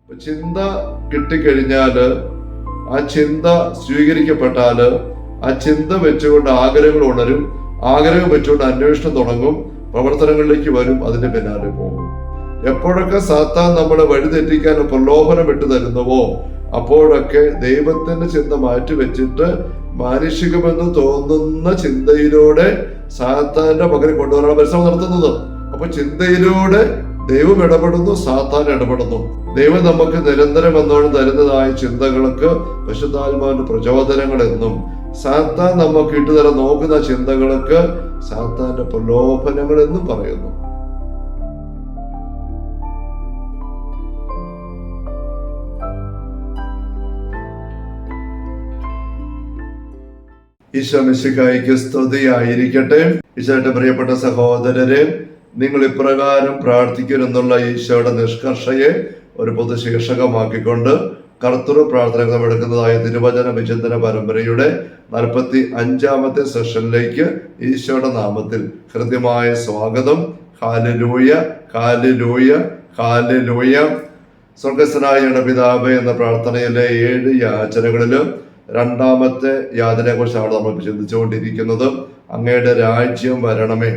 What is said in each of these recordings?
ചിന്ത കിട്ടിക്കഴിഞ്ഞാല്, ആ ചിന്ത സ്വീകരിക്കപ്പെട്ടാല്, ആ ചിന്ത വെച്ചുകൊണ്ട് ആഗ്രഹങ്ങൾ ഉണരും, ആഗ്രഹം വെച്ചുകൊണ്ട് അന്വേഷണം തുടങ്ങും, പ്രവർത്തനങ്ങളിലേക്ക് വരും, അതിന്റെ പിന്നാലെ പോകും. എപ്പോഴൊക്കെ സാത്താൻ നമ്മളെ വഴിതെറ്റിക്കാൻ പ്രലോഭനം ഇട്ട് തരുന്നുവോ അപ്പോഴൊക്കെ ദൈവത്തിന്റെ ചിന്ത മാറ്റി വെച്ചിട്ട് മാനുഷികമെന്ന് തോന്നുന്ന ചിന്തയിലൂടെ സാത്താന്റെ പകരം കൊണ്ടുവരാനുള്ള പരിശ്രമം നടത്തുന്നത്. അപ്പൊ ചിന്തയിലൂടെ ദൈവം ഇടപെടുന്നു, സാത്താൻ ഇടപെടുന്നു. ദൈവം നമുക്ക് നിരന്തരം എന്നോട് തരുന്നതായ ചിന്തകൾക്ക് പരിശുദ്ധാത്മാവിന്റെ പ്രചോദനങ്ങൾ എന്നും, സാത്താൻ നമുക്ക് ഇട്ടുതരാൻ നോക്കുന്ന ചിന്തകൾക്ക് സാത്താന്റെ പ്രലോഭനങ്ങൾ എന്നും പറയുന്നു. ഈശോ മിശിഹായ്ക്ക് സ്തുതിയായിരിക്കട്ടെ. ഈശോയുടെ പ്രിയപ്പെട്ട സഹോദരരെ, നിങ്ങൾ ഇപ്രകാരം പ്രാർത്ഥിക്കുമെന്നുള്ള ഈശോയുടെ നിഷ്കർഷയെ ഒരു പൊതുശീർഷകമാക്കിക്കൊണ്ട് കർത്തൃ പ്രാർത്ഥന എടുക്കുന്നതായ തിരുവചന വിചിന്തന പരമ്പരയുടെ 45-ാമത്തെ സെഷനിലേക്ക് ഈശോയുടെ നാമത്തിൽ ഹൃദ്യമായ സ്വാഗതം. Hallelujah, hallelujah, hallelujah. സ്വർഗ്ഗസ്ഥനായ ഞങ്ങളുടെ പിതാവേ എന്ന പ്രാർത്ഥനയിലെ 7 യാചനകളിലും 2ാമത്തെ യാചനയെ കുറിച്ചാണ് നമ്മൾ ചിന്തിച്ചുകൊണ്ടിരിക്കുന്നത്. അങ്ങയുടെ രാജ്യം വരണമേ.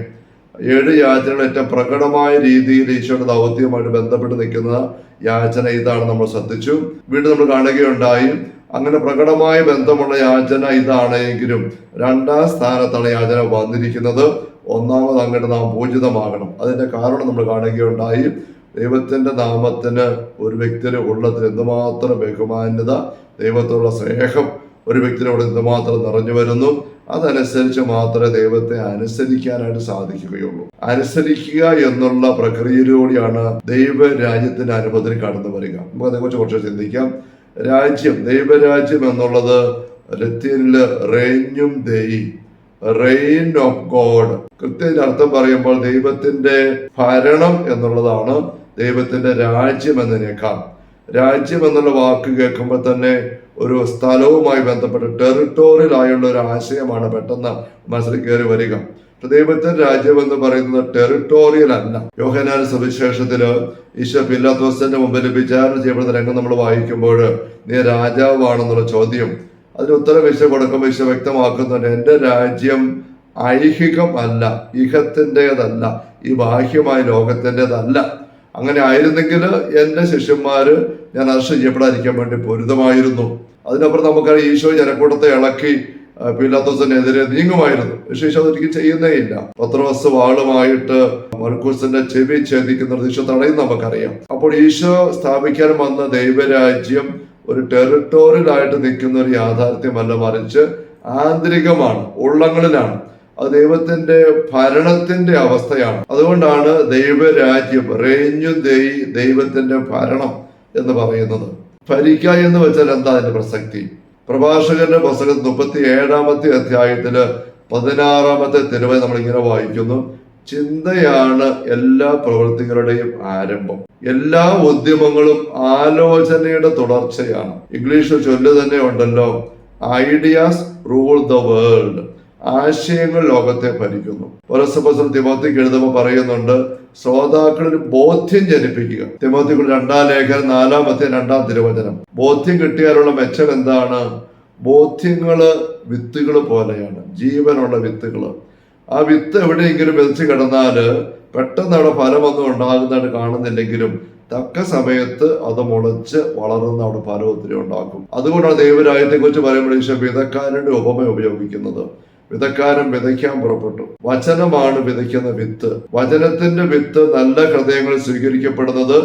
7 യാചനകൾ ഏറ്റവും പ്രകടമായ രീതിയിൽ ഈശോയുടെ ദൗത്യവുമായിട്ട് ബന്ധപ്പെട്ട് നിൽക്കുന്ന യാചന ഇതാണ് നമ്മൾ ശ്രദ്ധിച്ചു. വീണ്ടും നമ്മൾ കാണുകയുണ്ടായി, അങ്ങനെ പ്രകടമായ ബന്ധമുള്ള യാചന ഇതാണെങ്കിലും 2ാം സ്ഥാനത്താണ് യാചന വന്നിരിക്കുന്നത്. 1ാമത് അങ്ങയുടെ നാം പൂജിതമാകണം. അതിന്റെ കാരണം നമ്മൾ കാണുകയുണ്ടായി. ദൈവത്തിന്റെ നാമത്തിന് ഒരു വ്യക്തിയുടെ ഉള്ളത്തിൽ എന്തുമാത്രം ബഹുമാന്യത, ദൈവത്തോടുള്ള സ്നേഹം ഒരു വ്യക്തിയോട് എന്തുമാത്രം നിറഞ്ഞു വരുന്നു. അതനുസരിച്ച് മാത്രമേ ദൈവത്തെ അനുസരിക്കാനായിട്ട് സാധിക്കുകയുള്ളൂ. അനുസരിക്കുക എന്നുള്ള പ്രക്രിയയിലൂടെയാണ് ദൈവ രാജ്യത്തിന്റെ അനുഭവത്തിന് കടന്നു വരിക. നമുക്ക് അതേക്കുറിച്ച് കുറച്ച് ചിന്തിക്കാം. രാജ്യം, ദൈവരാജ്യം എന്നുള്ളത് ലത്തീനില് റെയിനും ദെയി, റെയിൻ ഓഫ് ഗോഡ്. കൃത്യത്തിന്റെ അർത്ഥം പറയുമ്പോൾ ദൈവത്തിന്റെ ഭരണം എന്നുള്ളതാണ് ദൈവത്തിന്റെ രാജ്യം എന്നതിനേക്കാൾ. രാജ്യം എന്നുള്ള വാക്ക് കേൾക്കുമ്പോൾ തന്നെ ഒരു സ്ഥലവുമായി ബന്ധപ്പെട്ട് ടെറിട്ടോറിയൽ ആയുള്ള ഒരു ആശയമാണ് പെട്ടെന്ന് മനസ്സിൽ കയറി വരിക. ദൈവത്തിന്റെ രാജ്യം എന്ന് പറയുന്നത് ടെറിട്ടോറിയൽ അല്ല. യോഹന്നാൻ സുവിശേഷത്തില് ഈശോ പിലാത്തോസിന്റെ മുമ്പിൽ വിചാരണ ചെയ്യപ്പെടുന്ന രംഗം നമ്മൾ വായിക്കുമ്പോൾ നീ രാജാവാണെന്നുള്ള ചോദ്യം, അതിന് ഉത്തരം ഈശോ കൊടുക്കുമ്പോൾ ഈശോ വ്യക്തമാക്കുന്നുണ്ട്, എന്റെ രാജ്യം ഐഹികം അല്ല, ഇഹത്തിൻ്റെതല്ല, ഈ ബാഹ്യമായ ലോകത്തിൻ്റെതല്ല. അങ്ങനെ ആയിരുന്നെങ്കിൽ എന്റെ ശിഷ്യന്മാര് ഞാൻ അറസ്റ്റ് ചെയ്യപ്പെടാതിരിക്കാൻ വേണ്ടി പൊരുതമായിരുന്നു. അതിനപ്പുറം നമുക്കറിയാം ഈശോ ജനക്കൂട്ടത്തെ ഇളക്കി പിലാത്തോസിനെതിരെ നീങ്ങുമായിരുന്നു. പക്ഷേ ഈശോ അതൊരിക്കലും ചെയ്യുന്നേ ഇല്ല. പത്രോസ് വാളുമായിട്ട് മർക്കൂസിന്റെ ചെവി ഛേദിക്കുന്നത് ഈശോ തടയും നമുക്കറിയാം. അപ്പോൾ ഈശോ സ്ഥാപിക്കാൻ വന്ന ദൈവരാജ്യം ഒരു ടെറിട്ടോറിയൽ ആയിട്ട് നിൽക്കുന്ന ഒരു യാഥാർത്ഥ്യമല്ല, മറിച്ച് ആന്തരികമാണ്, ഉള്ളങ്ങളിലാണ്. അത് ദൈവത്തിന്റെ ഭരണത്തിന്റെ അവസ്ഥയാണ്. അതുകൊണ്ടാണ് ദൈവരാജ്യം, റേഞ്ഞു ദൈ, ദൈവത്തിന്റെ ഭരണം എന്ന് പറയുന്നത്. ഭരിക്ക എന്ന് വെച്ചാൽ എന്താ അതിന്റെ പ്രസക്തി? പ്രഭാഷകന്റെ പുസ്തകം 37-ാമത്തെ അധ്യായത്തില് 16-ാമത്തെ തിരുവചനം നമ്മൾ ഇങ്ങനെ വായിക്കുന്നു, ചിന്തയാണ് എല്ലാ പ്രവൃത്തികളുടെയും ആരംഭം, എല്ലാ ഉദ്യമങ്ങളും ആലോചനയുടെ തുടർച്ചയാണ്. ഇംഗ്ലീഷ് ചൊല്ല് തന്നെ ഉണ്ടല്ലോ, ഐഡിയാസ് റൂൾ ദ വേൾഡ്. ആശയങ്ങൾ ലോകത്തെ ഭരിക്കുന്നു. പൗലോസ് തിമോത്തിക്ക് എഴുതുമ്പോൾ പറയുന്നുണ്ട്, ശ്രോതാക്കളിൽ ബോധ്യം ജനിപ്പിക്കുക. തിമോത്തിക്ക് 2-ാം ലേഖനം 4-ാമത്തെ 2-ാം തിരുവചനം. ബോധ്യം കിട്ടിയാലുള്ള മെച്ചം എന്താണ്? ബോധ്യങ്ങള് വിത്തുകൾ പോലെയാണ്, ജീവനുള്ള വിത്തുകള്. ആ വിത്ത് എവിടെയെങ്കിലും വിതച്ച് കിടന്നാല് പെട്ടെന്ന് അവിടെ ഫലമൊന്നും ഉണ്ടാകുന്നതായിട്ട് കാണുന്നില്ലെങ്കിലും തക്ക സമയത്ത് അത് മുളച്ച് വളർന്ന് അവിടെ ഫലം ഒത്തിരി ഉണ്ടാക്കും. അതുകൊണ്ടാണ് ദൈവരാജ്യത്തെ കുറിച്ച് പറയുമ്പോൾ ഈശോ വിതക്കാരന്റെ ഉപമ ഉപയോഗിക്കുന്നത്. വിതക്കാരൻ വിതയ്ക്കാൻ പുറപ്പെട്ടു. വചനമാണ് വിതയ്ക്കുന്ന വിത്ത്. വചനത്തിന്റെ വിത്ത് നല്ല ഹൃദയങ്ങളിൽ സ്വീകരിക്കപ്പെടുന്നത്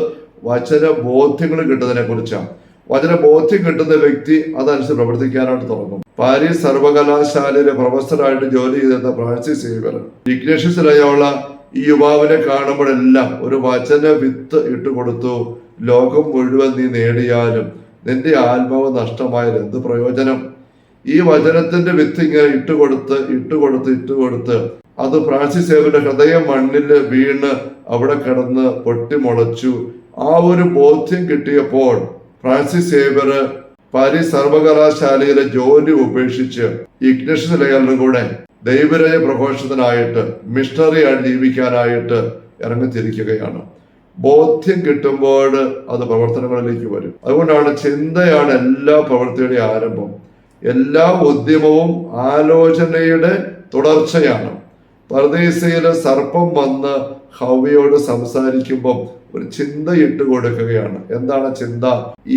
വചന ബോധ്യങ്ങൾ കിട്ടുന്നതിനെ കുറിച്ചാണ്. വചന ബോധ്യം കിട്ടുന്ന വ്യക്തി അതനുസരിച്ച് പ്രവർത്തിക്കാനായിട്ട് തുടങ്ങും. പാരീസ് സർവകലാശാലയിലെ പ്രൊഫസറായിട്ട് ജോലി ചെയ്തിരുന്ന ഫ്രാൻസിസ് സേവ്യർ ഇഗ്നേഷ്യസ് ലയോള ഈ യുവാവിനെ കാണുമ്പോഴെല്ലാം ഒരു വചന വിത്ത് ഇട്ടുകൊടുത്തു. ലോകം മുഴുവൻ നീ നേടിയാലും നിന്റെ ആത്മാവ് നഷ്ടമായാൽ എന്ത് പ്രയോജനം? ഈ വചനത്തിന്റെ വിത്ത് ഇങ്ങനെ ഇട്ടുകൊടുത്ത് അത് ഫ്രാൻസിസ് സേവ്യറുടെ ഹൃദയം മണ്ണിൽ വീണ് അവിടെ കിടന്ന് പൊട്ടിമുളച്ചു. ആ ഒരു ബോധ്യം കിട്ടിയപ്പോൾ ഫ്രാൻസിസ് സേവ്യർ പാരീസ് സർവകലാശാലയിലെ ജോലി ഉപേക്ഷിച്ച് ഇഗ്നേഷ്യസ് ലയോളയുടെ കൂടെ ദൈവരാജ്യ പ്രഘോഷത്തിനായിട്ട് മിഷണറി ആയിട്ട് ജീവിക്കാനായിട്ട് ഇറങ്ങിത്തിരിക്കുകയാണ്. ബോധ്യം കിട്ടുമ്പോൾ അത് പ്രവർത്തനങ്ങളിലേക്ക് വരും. അതുകൊണ്ടാണ് ചിന്തയാണ് എല്ലാ പ്രവൃത്തിയുടെയും ആരംഭം. എല്ലാ ഉദ്യമവും ആലോചനയുടെ തുടർച്ചയാണ്. പർദീസയിലെ സർപ്പം വന്ന് ഹവ്വയോട് സംസാരിക്കുമ്പം ഒരു ചിന്ത ഇട്ട് കൊടുക്കുകയാണ്. എന്താണ് ചിന്ത?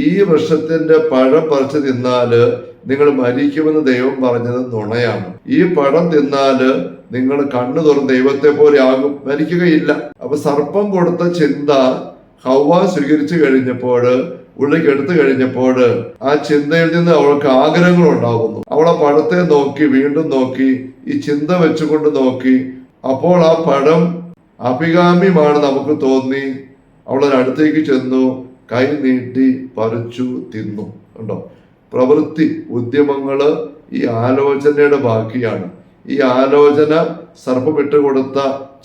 ഈ വൃക്ഷത്തിന്റെ പഴം പറിച്ചു തിന്നാല് നിങ്ങൾ മരിക്കുമെന്ന് ദൈവം പറഞ്ഞത് നുണയാണ്. ഈ പഴം തിന്നാല് നിങ്ങൾ കണ്ണു തുറന്ന് ദൈവത്തെ പോലെ ആകും, മരിക്കുകയില്ല. അപ്പൊ സർപ്പം കൊടുത്ത ചിന്ത ഹവ്വ സ്വീകരിച്ചു കഴിഞ്ഞപ്പോൾ, ഉള്ളിലേക്ക് എടുത്തു കഴിഞ്ഞപ്പോൾ, ആ ചിന്തയിൽ നിന്ന് അവൾക്ക് ആഗ്രഹങ്ങൾ ഉണ്ടാകുന്നു. അവളെ പഴത്തെ നോക്കി വീണ്ടും നോക്കി, ഈ ചിന്ത വെച്ചുകൊണ്ട് നോക്കി. അപ്പോൾ ആ പഴം അഭികാമ്യമാണ് നമുക്ക് തോന്നി. അവളടുത്തേക്ക് ചെന്നു, കൈ നീട്ടി പറിച്ചു തിന്നു. ഉണ്ടോ? പ്രവൃത്തി, ഉദ്യമങ്ങള് ഈ ആലോചനയുടെ ബാക്കിയാണ്. ഈ ആലോചന സർപ്പമിട്ട് കൊടുത്ത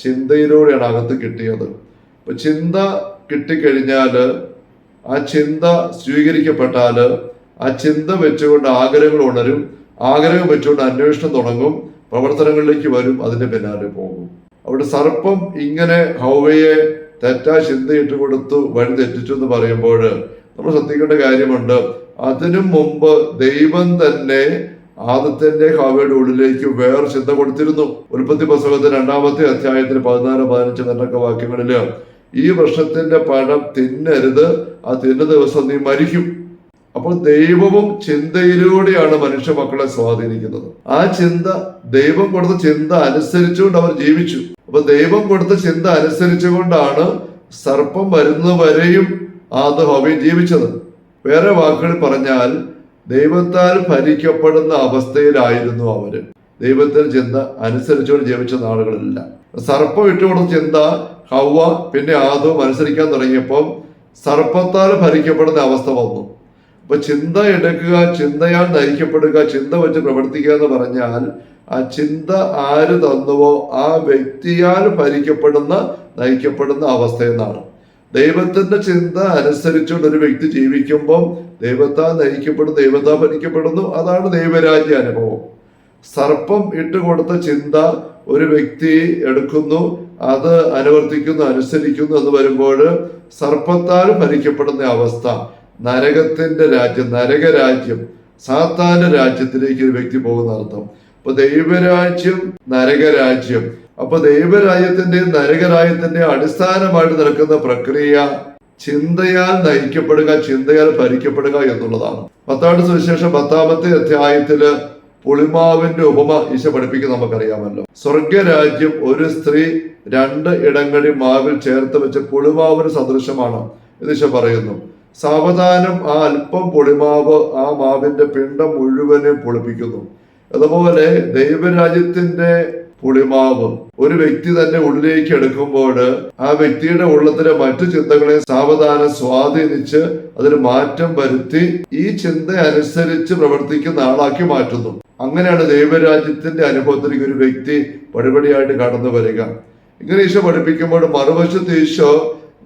ചിന്തയിലൂടെയാണ് അകത്ത് കിട്ടിയത്. അപ്പൊ ചിന്ത കിട്ടിക്കഴിഞ്ഞാല്, ആ ചിന്ത സ്വീകരിക്കപ്പെട്ടാല്, ആ ചിന്ത വെച്ചുകൊണ്ട് ആഗ്രഹങ്ങൾ ഉണരും. ആഗ്രഹം വെച്ചുകൊണ്ട് അന്വേഷണം തുടങ്ങും, പ്രവർത്തനങ്ങളിലേക്ക് വരും, അതിന്റെ പിന്നാലെ പോകും. അവിടെ സർപ്പം ഇങ്ങനെ ഹവ്വയെ തെറ്റായ ചിന്തയിട്ട് കൊടുത്തു, വഴി തെറ്റിച്ചു എന്ന് പറയുമ്പോൾ നമ്മൾ ശ്രദ്ധിക്കേണ്ട കാര്യമുണ്ട്. അതിനു മുമ്പ് ദൈവം തന്നെ ആദത്തിന്റെ ഹവ്വയുടെ ഉള്ളിലേക്ക് വേറെ ചിന്ത കൊടുത്തിരുന്നു. ഉൽപ്പത്തി പുസ്തകത്തിൽ 2-ാമത്തെ അധ്യായത്തിൽ 14-15 എന്നൊക്കെ വാക്യങ്ങളില്, ഈ വൃക്ഷത്തിന്റെ പഴം തിന്നരുത്, ആ തിന്ന ദിവസം നീ മരിക്കും. അപ്പോൾ ദൈവവും ചിന്തയിലൂടെയാണ് മനുഷ്യ മക്കളെ സ്വാധീനിക്കുന്നത്. ആ ചിന്ത, ദൈവം കൊടുത്ത ചിന്ത അനുസരിച്ചുകൊണ്ട് അവർ ജീവിച്ചു. അപ്പൊ ദൈവം കൊടുത്ത ചിന്ത അനുസരിച്ചുകൊണ്ടാണ് സർപ്പം വരുന്നവരെയും ഹവ്വയും ജീവിച്ചത്. വേറെ വാക്കുകൾ പറഞ്ഞാൽ, ദൈവത്താൽ ഭരിക്കപ്പെടുന്ന അവസ്ഥയിലായിരുന്നു അവര്. ദൈവത്തിന്റെ ചിന്ത അനുസരിച്ചുകൊണ്ട് ജീവിച്ച നാളുകളില്ല. സർപ്പം ഇട്ടുകൊടുത്ത ചിന്ത ഹവ്വ പിന്നെ ആദവും അനുസരിക്കാൻ തുടങ്ങിയപ്പോൾ സർപ്പത്താൽ ഭരിക്കപ്പെടുന്ന അവസ്ഥ വന്നു. അപ്പൊ ചിന്ത എടുക്കുക, ചിന്തയാൽ നയിക്കപ്പെടുക, ചിന്ത വെച്ച് പ്രവർത്തിക്കുക എന്ന് പറഞ്ഞാൽ, ആ ചിന്ത ആര് തന്നുവോ ആ വ്യക്തിയാൽ ഭരിക്കപ്പെടുന്ന, നയിക്കപ്പെടുന്ന അവസ്ഥ എന്നാണ്. ദൈവത്തിന്റെ ചിന്ത അനുസരിച്ചുകൊണ്ട് ഒരു വ്യക്തി ജീവിക്കുമ്പോൾ ദൈവത്താൽ നയിക്കപ്പെടുന്നു, ദൈവത്താൽ ഭരിക്കപ്പെടുന്നു. അതാണ് ദൈവരാജ്യ അനുഭവം. സർപ്പം ഇട്ടുകൊടുത്ത ചിന്ത ഒരു വ്യക്തി എടുക്കുന്നു, അത് അനുവർത്തിക്കുന്നു, അനുസരിക്കുന്നു എന്ന് വരുമ്പോൾ സർപ്പത്താൽ ഭരിക്കപ്പെടുന്ന അവസ്ഥ, നരകത്തിന്റെ രാജ്യം, നരകരാജ്യം, സാത്താന്റെ രാജ്യത്തിലേക്ക് ഒരു വ്യക്തി പോകുന്ന അർത്ഥം. അപ്പൊ ദൈവരാജ്യം, നരകരാജ്യം. അപ്പൊ ദൈവരാജ്യത്തിന്റെയും നരകരാജ്യത്തിന്റെയും അടിസ്ഥാനമായിട്ട് നടക്കുന്ന പ്രക്രിയ ചിന്തയാൽ നയിക്കപ്പെടുക, ചിന്തയാൽ ഭരിക്കപ്പെടുക എന്നുള്ളതാണ്. മത്തായിയുടെ സുവിശേഷം 10-ാമത്തെ അധ്യായത്തില് പുളിമാവിന്റെ ഉപമ ഈശോ പഠിപ്പിക്കുന്നത് നമുക്കറിയാമല്ലോ. സ്വർഗരാജ്യം ഒരു സ്ത്രീ 2 ഇടങ്ങഴി മാവിൽ ചേർത്ത് വെച്ച പുളിമാവിന് സദൃശമാണ് എന്ന് ഈശോ പറയുന്നു. സാവധാനം ആ അല്പം പുളിമാവ് ആ മാവിന്റെ പിണ്ഡം മുഴുവനും പുളിപ്പിക്കുന്നു. അതുപോലെ ദൈവരാജ്യത്തിന്റെ പുളിമാവ് ഒരു വ്യക്തി തന്നെ ഉള്ളിലേക്ക് എടുക്കുമ്പോൾ ആ വ്യക്തിയുടെ ഉള്ളത്തിലെ മറ്റു ചിന്തകളെ സാവധാനം സ്വാധീനിച്ച് അതിന് മാറ്റം വരുത്തി ഈ ചിന്ത അനുസരിച്ച് പ്രവർത്തിക്കുന്ന ആളാക്കി മാറ്റുന്നു. അങ്ങനെയാണ് ദൈവരാജ്യത്തിന്റെ അനുഭവത്തിലേക്ക് ഒരു വ്യക്തി പടിപടിയായിട്ട് കടന്നു വരിക. ഇങ്ങനെ ഈശോ പഠിപ്പിക്കുമ്പോൾ മറുവശത്ത് ഈശോ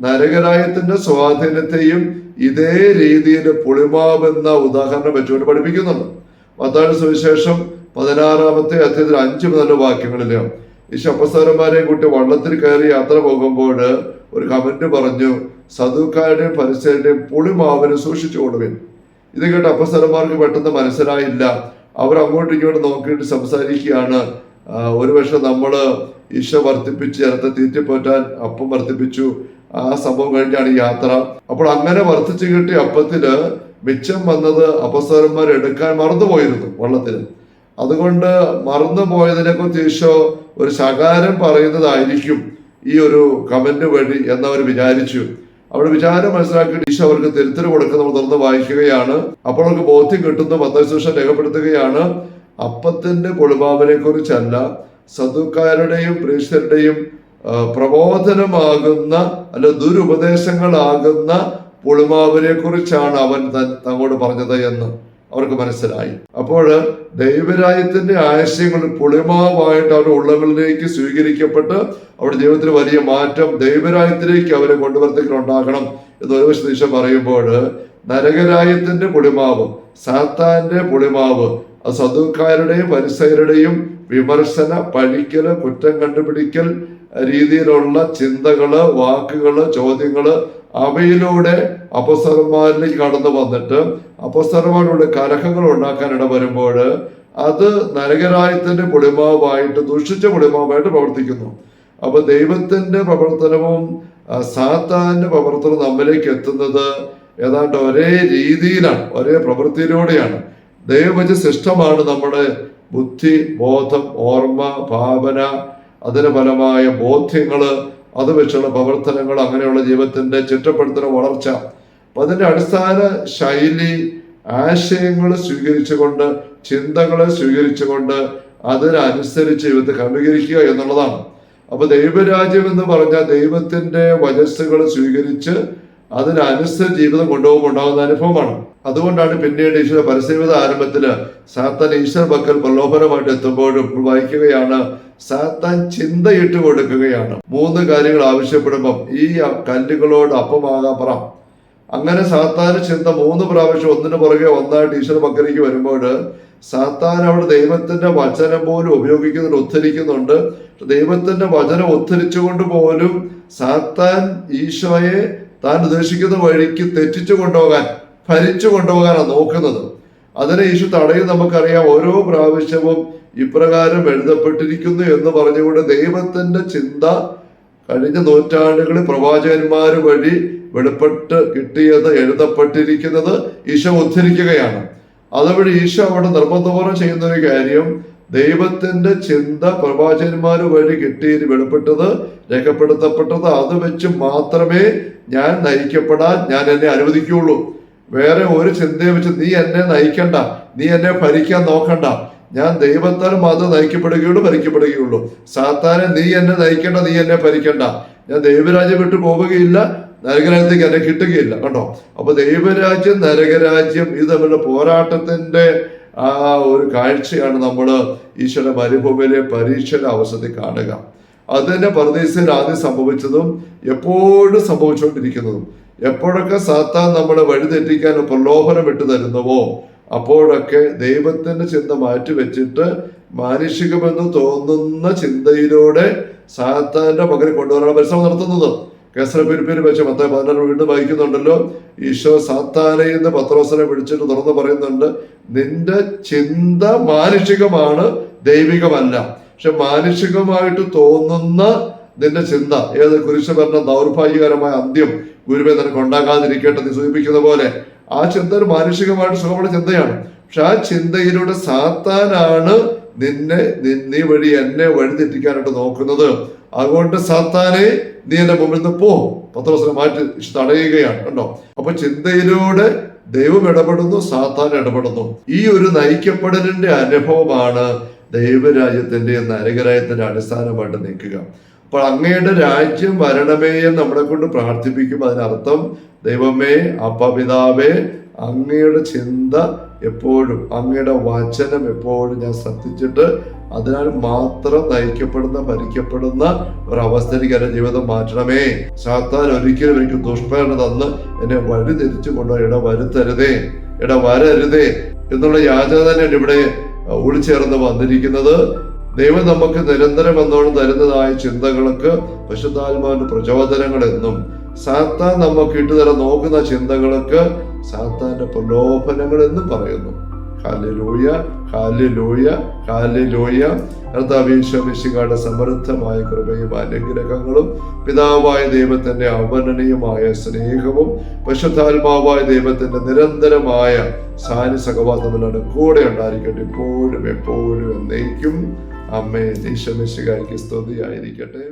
നരകരാജ്യത്തിന്റെ സ്വാധീനത്തെയും ഇതേ രീതിയിൽ പുളിമാവ് എന്ന ഉദാഹരണം വെച്ചുകൊണ്ട് പഠിപ്പിക്കുന്നുണ്ട്. മത്തായിയുടെ സുവിശേഷം 16-ാമത്തെ അധ്യായത്തിൽ 5 മുതൽ വാക്യങ്ങളില് ഈശോ അപ്പസ്തലന്മാരെ കൂട്ടി വള്ളത്തിൽ കയറി യാത്ര പോകുമ്പോൾ ഒരു കമന്റ് പറഞ്ഞു, സദൂക്കാരുടെയും ഫരിസേരുടെയും പുളിമാവിനെ സൂക്ഷിച്ചു കൊടുവിൻ. ഇത് കേട്ട് അപ്പസ്തലന്മാർക്ക് പെട്ടെന്ന് മനസ്സിലായില്ല. അവർ അങ്ങോട്ടും ഇങ്ങോട്ടും നോക്കിയിട്ട് സംസാരിക്കുകയാണ്. ഒരുപക്ഷെ നമ്മള് ഈശോ വർദ്ധിപ്പിച്ച് ജനത്തെ തീറ്റിപ്പോറ്റാൻ അപ്പം വർദ്ധിപ്പിച്ചു, ആ സംഭവം കഴിഞ്ഞാണ് ഈ യാത്ര. അപ്പോൾ അങ്ങനെ വർദ്ധിച്ചു കിട്ടിയ അപ്പത്തില് മിച്ചം വന്നത് അപ്പസ്തലന്മാർ എടുക്കാൻ മറന്നുപോയിരുന്നു വള്ളത്തിന്. അതുകൊണ്ട് മറന്നുപോയതിനെ കുറിച്ച് ഈശോ ഒരു ശകാരം പറയുന്നതായിരിക്കും ഈ ഒരു കമന്റ് വഴി എന്നവർ വിചാരിച്ചു. അവിടെ വിചാരം മനസ്സിലാക്കിയിട്ട് ഈശോ അവർക്ക് തിരുത്തൽ കൊടുക്കുന്ന നമ്മൾ തുറന്ന് വായിക്കുകയാണ്. അപ്പോൾ അവർക്ക് ബോധ്യം കിട്ടുന്നു. മത്തായി സുവിശേഷം രേഖപ്പെടുത്തുകയാണ്, അപ്പത്തിന്റെ പുളിമാവിനെ കുറിച്ചല്ല, സദൂക്കാരുടെയും പ്രീശരുടെയും പ്രബോധനമാകുന്ന അല്ല ദുരുപദേശങ്ങളാകുന്ന പുളിമാവിനെ കുറിച്ചാണ് അവൻ തങ്ങോട് പറഞ്ഞത് എന്ന് അവർക്ക് മനസ്സിലായി. അപ്പോൾ ദൈവരാജ്യത്തിന്റെ ആശയങ്ങൾ പുളിമാവായിട്ട് അവരുടെ ഉള്ളങ്ങളിലേക്ക് സ്വീകരിക്കപ്പെട്ട് അവരുടെ ജീവിതത്തിൽ വലിയ മാറ്റം ദൈവരാജ്യത്തിലേക്ക് അവരെ കൊണ്ടുവരുത്തിക്കുണ്ടാകണം എന്ന് ഒരു വശത്ത് ഈശോ പറയുമ്പോൾ, നരകരാജ്യത്തിന്റെ പുളിമാവ്, സാത്താന്റെ പുളിമാവ്, സദൂക്കാരുടെയും ഫരിസയരുടെയും വിമർശന, പഴിക്കല്, കുറ്റം കണ്ടുപിടിക്കൽ, രീതിയിലുള്ള ചിന്തകള്, വാക്കുകള്, ചോദ്യങ്ങള് അവയിലൂടെ അപ്പോസ്തലന്മാരിലേക്ക് കടന്നു വന്നിട്ട് അപ്പോസ്തലന്മാരുടെ കലഹങ്ങൾ ഉണ്ടാക്കാൻ ഇടവരുമ്പോൾ അത് നരകരായത്തിന്റെ പൊടിമാവായിട്ട്, ദുഷിച്ച പൊടിമാവായിട്ട് പ്രവർത്തിക്കുന്നു. അപ്പൊ ദൈവത്തിന്റെ പ്രവർത്തനവും സാത്താന്റെ പ്രവർത്തനവും നമ്മിലേക്ക് എത്തുന്നത് ഏതാണ്ട് ഒരേ രീതിയിലാണ്, ഒരേ പ്രവൃത്തിയിലൂടെയാണ്. ദൈവവച സിസ്റ്റമാണ് നമ്മുടെ ബുദ്ധി, ബോധം, ഓർമ്മ, ഭാവന, അതിന് ഫലമായ ബോധ്യങ്ങള്, അത് വെച്ചുള്ള പ്രവർത്തനങ്ങൾ, അങ്ങനെയുള്ള ജീവിതത്തിന്റെ ചിട്ടപ്പെടുത്തൽ, വളർച്ച. അപ്പൊ അതിന്റെ അടിസ്ഥാന ശൈലി, ആശയങ്ങൾ സ്വീകരിച്ചുകൊണ്ട്, ചിന്തകളെ സ്വീകരിച്ചുകൊണ്ട് അതിനനുസരിച്ച് ജീവിതത്തെ ക്രമീകരിക്കുക എന്നുള്ളതാണ്. അപ്പൊ ദൈവരാജ്യം എന്ന് പറഞ്ഞാൽ ദൈവത്തിന്റെ വചസ്സുകൾ സ്വീകരിച്ച് അതിനനുസരിച്ച് ജീവിതം കൊണ്ടുപോകുമ്പോൾ ഉണ്ടാകുന്ന അനുഭവമാണ്. അതുകൊണ്ടാണ് പിന്നീട് ഈശ്വര പരസ്യവിധ ആരംഭത്തില് സാത്താൻ ഈശ്വര പക്കൽ പ്രലോഭനമായിട്ട് എത്തുമ്പോഴും വായിക്കുകയാണ്, സാത്താൻ ചിന്തയിട്ട് കൊടുക്കുകയാണ്. 3 കാര്യങ്ങൾ ആവശ്യപ്പെടുമ്പം ഈ കല്ലുകളോട് അപ്പമാകാൻ പറ. അങ്ങനെ സാത്താന് ചിന്ത 3 പ്രാവശ്യം ഒന്നിനു പുറകെ ഒന്നായിട്ട് ഈശ്വര പക്കലേക്ക് വരുമ്പോൾ സാത്താൻ അവിടെ ദൈവത്തിന്റെ വചനം പോലും ഉപയോഗിക്കുന്നുണ്ട്, ഉദ്ധരിക്കുന്നുണ്ട്. ദൈവത്തിന്റെ വചനം ഉദ്ധരിച്ചുകൊണ്ട് പോലും സാത്താൻ ഈശോയെ താൻ ഉദ്ദേശിക്കുന്ന വഴിക്ക് തെറ്റിച്ചു കൊണ്ടുപോകാൻ, ഭരിച്ചു കൊണ്ടുപോകാനാണ് നോക്കുന്നത്. അതിനെ ഈശോ തടയും. നമുക്കറിയാം, ഓരോ പ്രാവശ്യവും ഇപ്രകാരം എഴുതപ്പെട്ടിരിക്കുന്നു എന്ന് പറഞ്ഞുകൊണ്ട് ദൈവത്തിന്റെ ചിന്ത കഴിഞ്ഞ നൂറ്റാണ്ടുകളിൽ പ്രവാചകന്മാർ വഴി വെളിപ്പെട്ട് കിട്ടിയത്, എഴുതപ്പെട്ടിരിക്കുന്നത് ഈശോ ഉദ്ധരിക്കുകയാണ്. അതുവഴി ഈശോ അവിടെ നിർബന്ധപൂർവ്വം ചെയ്യുന്ന ഒരു കാര്യം, ദൈവത്തിന്റെ ചിന്ത പ്രവാചകന്മാർ വഴി കിട്ടിയത്, വെളിപ്പെട്ടത്, രേഖപ്പെടുത്തപ്പെട്ടത്, അത് വെച്ച് മാത്രമേ ഞാൻ നയിക്കപ്പെടാൻ ഞാൻ എന്നെ അനുവദിക്കുകയുള്ളൂ. വേറെ ഒരു ചിന്തയെ വെച്ച് നീ എന്നെ നയിക്കണ്ട, നീ എന്നെ ഭരിക്കാൻ നോക്കണ്ട. ഞാൻ ദൈവത്താൽ മാത്രം നയിക്കപ്പെടുകയുള്ളൂ, ഭരിക്കപ്പെടുകയുള്ളൂ. സാത്താനെ നീ എന്നെ നയിക്കണ്ട, നീ എന്നെ ഭരിക്കണ്ട. ഞാൻ ദൈവരാജ്യം വിട്ടു പോവുകയില്ല, നരകരാജ്യത്തേക്ക് എന്നെ കിട്ടുകയില്ല. കണ്ടോ? അപ്പൊ ദൈവരാജ്യം, നരകരാജ്യം ഇത് തമ്മിലുള്ള പോരാട്ടത്തിന്റെ ആ ഒരു കാഴ്ചയാണ് നമ്മൾ ഈശ്വര മരുഭൂമിയിലെ പരീക്ഷയുടെ അവസരത്തിൽ കാണുക. അതിന്റെ പർദീസയിൽ ആദ്യം സംഭവിച്ചതും എപ്പോഴും സംഭവിച്ചുകൊണ്ടിരിക്കുന്നതും. എപ്പോഴൊക്കെ സാത്താൻ നമ്മളെ വഴിതെറ്റിക്കാൻ പ്രലോഭനം ഇട്ട് തരുന്നുവോ അപ്പോഴൊക്കെ ദൈവത്തിന്റെ ചിന്ത മാറ്റിവെച്ചിട്ട് മാനുഷികമെന്ന് തോന്നുന്ന ചിന്തയിലൂടെ സാത്താന്റെ പകരം കൊണ്ടുവരാനുള്ള പരിശ്രമം നടത്തുന്നത്. കേസരപ്പെരുപ്പേര് വെച്ച് 10:16 വീണ്ടും വായിക്കുന്നുണ്ടല്ലോ, ഈശോ സാത്താനെ എന്ന് പത്രോസിനെ വിളിച്ചിട്ട് തുറന്ന് പറയുന്നുണ്ട്, നിന്റെ ചിന്ത മാനുഷികമാണ്, ദൈവികമല്ല. പക്ഷെ മാനുഷികമായിട്ട് തോന്നുന്ന നിന്റെ ചിന്ത, ഏത് കുരിശുമരണ ദൗർഭാഗ്യകരമായ അന്ത്യം ഗുരുവേ നിനക്ക് ഉണ്ടാകാതിരിക്കട്ടെ നീ സൂചിപ്പിക്കുന്ന പോലെ, ആ ചിന്ത ഒരു മാനുഷികമായിട്ട് സുഖമുള്ള ചിന്തയാണ്. പക്ഷെ ആ ചിന്തയിലൂടെ സാത്താനാണ് നീ വഴി എന്നെ വഴിതെറ്റിക്കാനായിട്ട് നോക്കുന്നത്. അതുകൊണ്ട് സാത്താനെ നീ എന്റെ മുമ്പിൽ നിന്ന് പോ, പത്രോസിനെ മാറ്റി തടയുകയാണ്. കണ്ടോ? അപ്പൊ ചിന്തയിലൂടെ ദൈവം ഇടപെടുന്നു, സാത്താൻ ഇടപെടുന്നു. ഈ ഒരു നയിക്കപ്പെടലിന്റെ അനുഭവമാണ് ദൈവരാജ്യത്തിന്റെ, നരകരാജ്യത്തിന്റെ അടിസ്ഥാനമായിട്ട് നിൽക്കുക. അപ്പോൾ അങ്ങയുടെ രാജ്യം വരണമേ എന്ന് നമ്മളെ കൊണ്ട് പ്രാർത്ഥിപ്പിക്കുമ്പോൾ അതിനർത്ഥം, ദൈവമേ, അപ്പപിതാവേ, അങ്ങയുടെ ചിന്ത എപ്പോഴും, അങ്ങയുടെ വചനം എപ്പോഴും ഞാൻ ശ്രദ്ധിച്ചിട്ട് അതിനാൽ മാത്രം നയിക്കപ്പെടുന്ന, ഭരിക്കപ്പെടുന്ന ഒരവസ്ഥയിലേക്ക് എന്റെ ജീവിതം മാറ്റണമേ. സാത്താൻ ഒരിക്കലും എനിക്ക് ദുഷ്പ്രേരണ തന്ന് എന്നെ വഴി തിരിച്ചു കൊണ്ടുപോയി വരരുതേ എന്നുള്ള യാചന തന്നെയാണ് ഇവിടെ ഒളിച്ചേർന്ന് വന്നിരിക്കുന്നത്. ദൈവം നമുക്ക് നിരന്തരം എന്നോണം തരുന്നതായ ചിന്തകൾക്ക് പരിശുദ്ധാത്മാവിന്റെ പ്രചോദനങ്ങൾ എന്നും, സാത്താൻ നമുക്ക് ഇട്ടുതരാൻ നോക്കുന്ന ചിന്തകൾക്ക് സാത്താന്റെ പ്രലോഭനങ്ങൾ എന്നും പറയുന്നു. Hallelujah, hallelujah, hallelujah. കർത്താവേ മിശിഹായുടെ സമൃദ്ധമായ കൃപയും അനുഗ്രഹങ്ങളും പിതാവായ ദൈവത്തിന്റെ അവർണ്ണനീയമായ സ്നേഹവും പരിശുദ്ധാത്മാവായ ദൈവത്തിന്റെ നിരന്തരമായ സഹവാസത്തിലാണ് കൂടെ ഉണ്ടായിരിക്കട്ടെ, ഇപ്പോഴും എപ്പോഴും എന്നേക്കും. ആമേൻ. ഈശോ മിശിഹായ്ക്ക് സ്തുതിയായിരിക്കട്ടെ.